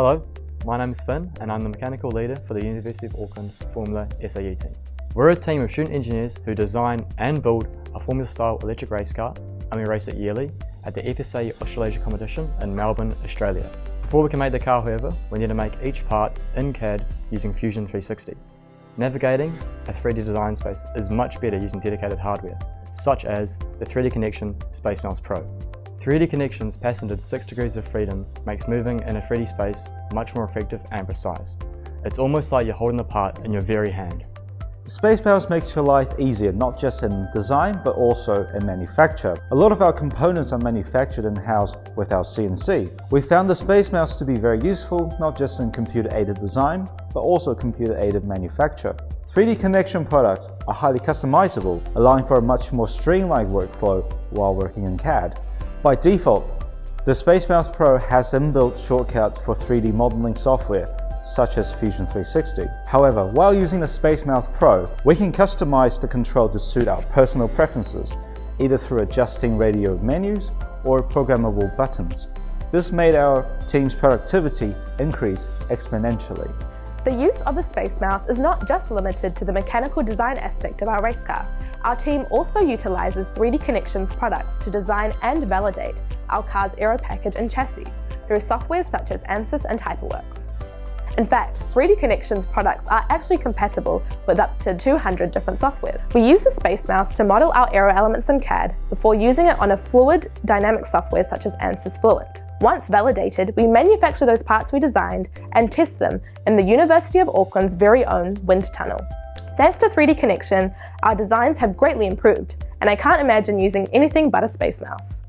Hello, my name is Finn and I'm the mechanical leader for the University of Auckland's Formula SAE team. We're a team of student engineers who design and build a Formula-style electric race car, and we race it yearly at the FSAE Australasia competition in Melbourne, Australia. Before we can make the car, however, we need to make each part in CAD using Fusion 360. Navigating a 3D design space is much better using dedicated hardware, such as the 3Dconnexion SpaceMouse Pro. 3Dconnexion's patented 6 degrees of freedom makes moving in a 3D space much more effective and precise. It's almost like you're holding the part in your very hand. The SpaceMouse makes your life easier, not just in design, but also in manufacture. A lot of our components are manufactured in-house with our CNC. We found the SpaceMouse to be very useful, not just in computer-aided design, but also computer-aided manufacture. 3Dconnexion products are highly customizable, allowing for a much more streamlined workflow while working in CAD. By default, the SpaceMouse Pro has inbuilt shortcuts for 3D modeling software, such as Fusion 360. However, while using the SpaceMouse Pro, we can customize the control to suit our personal preferences, either through adjusting radio menus or programmable buttons. This made our team's productivity increase exponentially. The use of the SpaceMouse is not just limited to the mechanical design aspect of our race car. Our team also utilizes 3Dconnexion's products to design and validate our car's aero package and chassis through software such as ANSYS and HyperWorks. In fact, 3Dconnexion's products are actually compatible with up to 200 different software. We use the SpaceMouse to model our aero elements in CAD before using it on a fluid dynamic software such as ANSYS Fluent. Once validated, we manufacture those parts we designed and test them in the University of Auckland's very own wind tunnel. Thanks to 3Dconnexion, our designs have greatly improved, and I can't imagine using anything but a SpaceMouse.